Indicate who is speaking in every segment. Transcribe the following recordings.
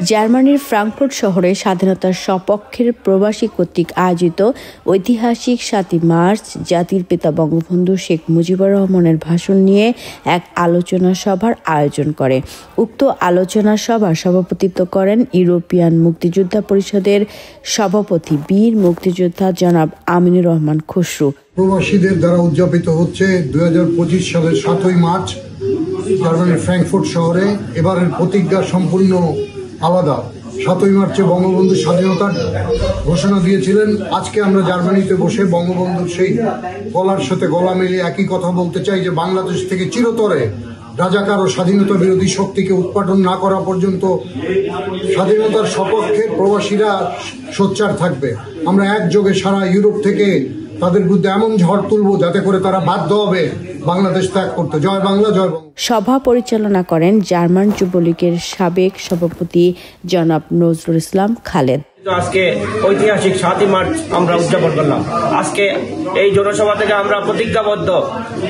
Speaker 1: জার্মানির ফ্রাঙ্কফুর্ট শহরে স্বাধীনতার সপক্ষের প্রবাসী কর্তৃক আয়োজিত ঐতিহাসিক ৭ই মার্চ জাতির পিতা বঙ্গবন্ধু শেখ মুজিবুর রহমানের ভাষণ নিয়ে এক আলোচনা সভার আয়োজন করে। উক্ত আলোচনা সভার সভাপতিত্ব করেন ইউরোপিয়ান মুক্তিযোদ্ধা পরিষদের সভাপতি বীর মুক্তিযোদ্ধা জনাব আমিনুর রহমান খসরু।
Speaker 2: প্রবাসীদের দ্বারা উদযাপিত হচ্ছে ২০২৫ সালের ৭ই মার্চ জার্মানির ফ্রাঙ্কফুর্ট শহরে। এবারের প্রতিজ্ঞা সম্পূর্ণ আলাদা। ৭ই মার্চে বঙ্গবন্ধু স্বাধীনতার ঘোষণা দিয়েছিলেন। আজকে আমরা জার্মানিতে বসে বঙ্গবন্ধুর সেই গলার সাথে গলা মিলিয়ে একই কথা বলতে চাই যে বাংলাদেশ থেকে চিরতরে রাজাকার ও স্বাধীনতা বিরোধী শক্তিকে উৎপাটন না করা পর্যন্ত স্বাধীনতার সপক্ষে প্রবাসীরা সোচ্চার থাকবে। আমরা একযোগে সারা ইউরোপ থেকে তাদের বিরুদ্ধে এমন ঝড় তুলব যাতে করে তারা বাধ্য হবে বাংলাদেশ ত্যাগ করতে। জয় বাংলা, জয় বাংলা।
Speaker 1: সভা পরিচালনা করেন জার্মান যুবলীগের সাবেক সভাপতি জনাব নজরুল ইসলাম খালেদ।
Speaker 3: আজকে ঐতিহাসিক ৭ই মার্চ আমরা উদযাপন করলাম। আজকে এই জনসভা থেকে আমরা প্রতিজ্ঞাবদ্ধ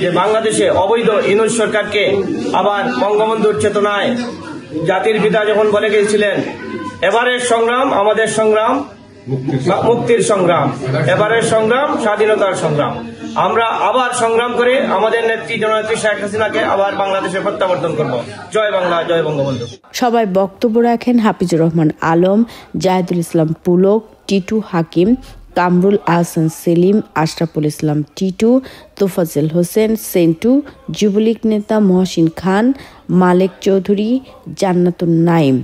Speaker 3: যে বাংলাদেশে অবৈধ ইউনূস সরকারকে আবার বঙ্গবন্ধুর চেতনায় জাতির পিতা যখন বলে গিয়েছিলেন এবারের সংগ্রাম আমাদের সংগ্রাম, মুক্তির সংগ্রাম, এবারের সংগ্রাম স্বাধীনতার সংগ্রাম। আমরা আবার সংগ্রাম করে আমাদের নেত্রী জননেত্রী শেখ হাসিনাকে আবার বাংলাদেশে প্রত্যাবর্তন করব। জয় বাংলা, জয় বঙ্গবন্ধু।
Speaker 1: সবাই বক্তব্য রাখেন হাফিজুর রহমান আলম, জাহিদুল ইসলাম পুলক, টিটু হাকিম, কামরুল আহসান সেলিম, আশরাফুল ইসলাম টিটু, তোফাজ্জল হোসেন সেন্টু, যুবলীগ নেতা মহসিন খান, মালেক চৌধুরী, জান্নাতুন নাইম।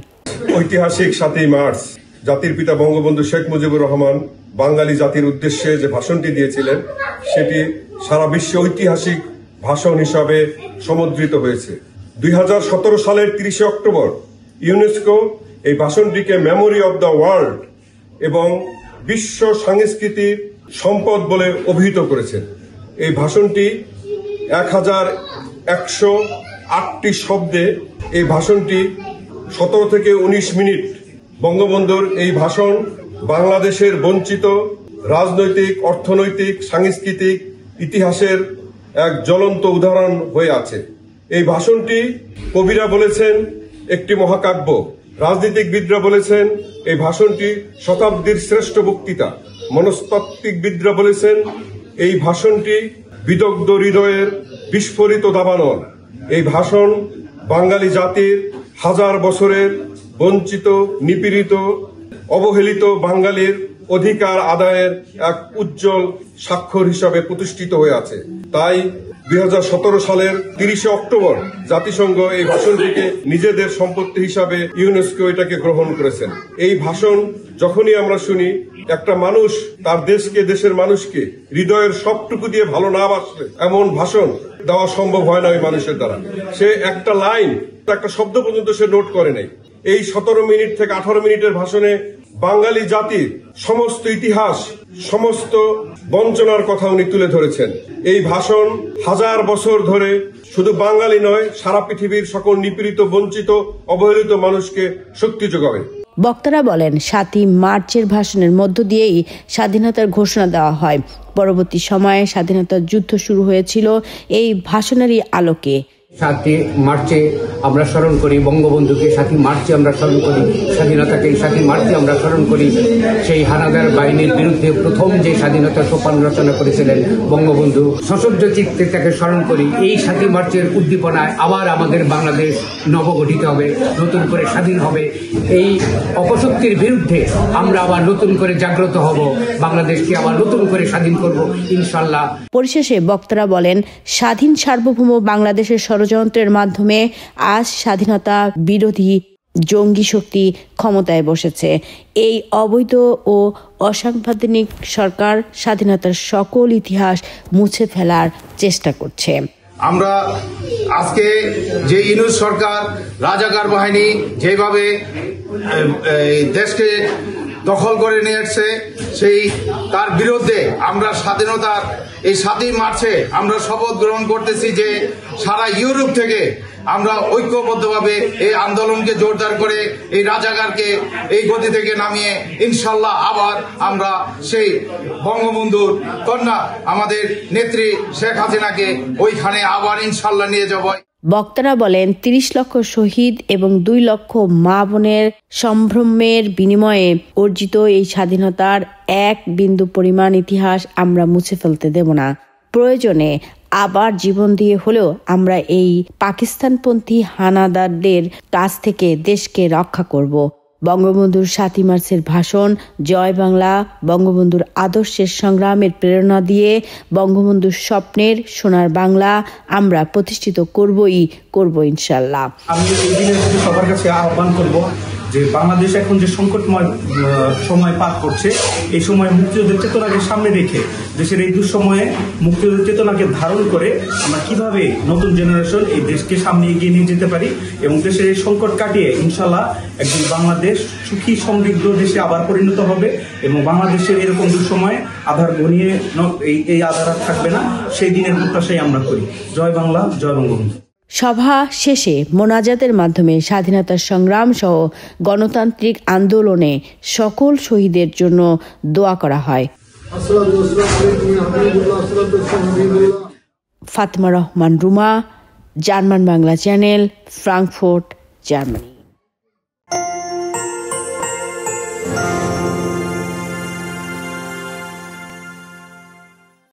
Speaker 4: ঐতিহাসিক ৭ই মার্চ জাতির পিতা বঙ্গবন্ধু শেখ মুজিবুর রহমান বাঙালি জাতির উদ্দেশ্যে যে ভাষণটি দিয়েছিলেন সেটি সারা বিশ্বে ঐতিহাসিক ভাষণ হিসাবে সমুদ্রিত হয়েছে। ২০১৭ সালের ৩০ অক্টোবর ইউনেস্কো এই ভাষণটিকে মেমোরি অব দ্য ওয়ার্ল্ড এবং বিশ্ব সাংস্কৃতিক সম্পদ বলে অভিহিত করেছে। এই ভাষণটি ১১০৮টি শব্দে এই ভাষণটি ১৭ থেকে ১৯ মিনিট। বঙ্গবন্ধুর এই ভাষণ বাংলাদেশের বঞ্চিত রাজনৈতিক, অর্থনৈতিক, সাংস্কৃতিক ইতিহাসের এক জ্বলন্ত উদাহরণ হয়ে আছে। এই ভাষণটি কবিরা বলেছেন একটি মহাকাব্য, রাজনীতিকবিদরা বলেছেন এই ভাষণটি শতাব্দীর শ্রেষ্ঠ বক্তৃতা, মনস্তাত্ত্বিকবিদরা বলেছেন এই ভাষণটি বিদগ্ধ হৃদয়ের বিস্ফোরিত দাবানল। এই ভাষণ বাঙালি জাতির হাজার বছরের বঞ্চিত, নিপীড়িত, অবহেলিত বাঙালির অধিকার আদায়ের এক উজ্জ্বল স্বাক্ষর হিসাবে প্রতিষ্ঠিত হয়ে আছে। তাই ২০১৭ সালের ৩০ অক্টোবর জাতিসংঘ এই ভাষণটিকে নিজেদের সম্পত্তি হিসাবে ইউনেস্কো এটাকে গ্রহণ করেছেন। এই ভাষণ যখনই আমরা শুনি, একটা মানুষ তার দেশকে, দেশের মানুষকে হৃদয়ের সবটুকু দিয়ে ভালো না বাসলে এমন ভাষণ দেওয়া সম্ভব হয় না ওই মানুষের দ্বারা। সে একটা লাইন, একটা শব্দ পর্যন্ত সে নোট করে নেই। এই ১৭ মিনিট থেকে ১৮ মিনিটের ভাষণে বাঙালি জাতির সমস্ত ইতিহাস, সমস্ত বঞ্চনার কথা উনি তুলে ধরেছেন। এই ভাষণ হাজার বছর ধরে শুধু বাঙালি নয়, সারা পৃথিবীর সকল নিপীড়িত, বঞ্চিত, অবহেলিত মানুষকে শক্তি যোগাবে।
Speaker 1: বক্তারা বলেন ৭ই মার্চের ভাষণের মধ্য দিয়েই স্বাধীনতার ঘোষণা দেওয়া হয়। পরবর্তী সময়ে স্বাধীনতার যুদ্ধ শুরু হয়েছিল এই ভাষণেরই আলোকে।
Speaker 5: ৭ই মার্চে আমরা স্মরণ করি বঙ্গবন্ধুকে, ৭ই মার্চে আমরা স্মরণ করি স্বাধীনতাকে, ৭ই মার্চে আমরা স্মরণ করি সেই হানাদার বাহিনীর বিরুদ্ধে প্রথম যে স্বাধীনতা সোপান রচনা করেছিলেন বঙ্গবন্ধু। সশব্দ চিত্তে তাকে স্মরণ করি। এই ৭ই মার্চের উদ্দীপনায় আবার আমাদের বাংলাদেশ নবগঠিত হবে, নতুন করে স্বাধীন হবে। এই অপশক্তির বিরুদ্ধে আমরা আবার নতুন করে জাগ্রত হব, বাংলাদেশকে আবার নতুন করে স্বাধীন করব ইনশাল্লাহ।
Speaker 1: পরিশেষে বক্তারা বলেন স্বাধীন সার্বভৌম বাংলাদেশের ষড়যন্ত্রের মাধ্যমে আজ স্বাধীনতা বিরোধী জঙ্গি শক্তি ক্ষমতায় বসেছে। এই অবৈধ ও অসাংবিধানিক সরকার স্বাধীনতার সকল ইতিহাস মুছে ফেলার চেষ্টা করছে।
Speaker 6: আমরা আজকে যে ইউনূস সরকার, রাজাকার বাহিনী যেভাবে দেশকে দখল করে নিয়ে এসছে, সেই তার বিরুদ্ধে আমরা স্বাধীনতার এই ৭ই মার্চে আমরা শপথ গ্রহণ করতেছি যে সারা ইউরোপ থেকে আমরা ঐক্যবদ্ধভাবে এই আন্দোলনকে জোরদার করে এই রাজাকারকে এই গতি থেকে নামিয়ে ইনশাল্লাহ আবার আমরা সেই বঙ্গবন্ধুর কন্যা আমাদের নেত্রী শেখ হাসিনাকে ওইখানে আবার ইনশাল্লাহ নিয়ে যাব।
Speaker 1: বক্তারা বলেন ৩০ লক্ষ শহীদ এবং ২ লক্ষ মা বোনের সম্ভ্রমের বিনিময়ে অর্জিত এই স্বাধীনতার এক বিন্দু পরিমাণ ইতিহাস আমরা মুছে ফেলতে দেব না। প্রয়োজনে আবার জীবন দিয়ে হলেও আমরা এই পাকিস্তানপন্থী হানাদারদের কাছ থেকে দেশকে রক্ষা করব। বঙ্গবন্ধুর ৭ই মার্চের ভাষণ জয় বাংলা বঙ্গবন্ধুর আদর্শের সংগ্রামের প্রেরণা দিয়ে বঙ্গবন্ধুর স্বপ্নের সোনার বাংলা আমরা প্রতিষ্ঠিত করব ইনশাল্লাহ।
Speaker 7: আমি এই দিনে সবার কাছে আহ্বান করব যে বাংলাদেশ এখন যে সংকটময় সময় পার করছে, এই সময় মুক্তিযুদ্ধের চেতনাকে সামনে রেখে দেশের এই দুঃসময়ে মুক্তিযুদ্ধের চেতনাকে ধারণ করে আমরা কিভাবে নতুন জেনারেশন এই দেশকে সামনে এগিয়ে নিয়ে যেতে পারি এবং দেশের এই সংকট কাটিয়ে ইনশাল্লাহ একদিন বাংলাদেশ সুখী সমৃদ্ধ দেশে আবার পরিণত হবে এবং বাংলাদেশের এরকম দুঃসময়ে আধার ঘনিয়ে এই আধার আর থাকবে না, সেই দিনের প্রত্যাশাই আমরা করি। জয় বাংলা, জয় বঙ্গবন্ধু।
Speaker 1: সভা শেষে মোনাজাতের মাধ্যমে স্বাধীনতার সংগ্রাম সহ গণতান্ত্রিক আন্দোলনে সকল শহীদের জন্য দোয়া করা হয়। Fatema Rahman Ruma, German Bangla channel, Frankfurt, Germany.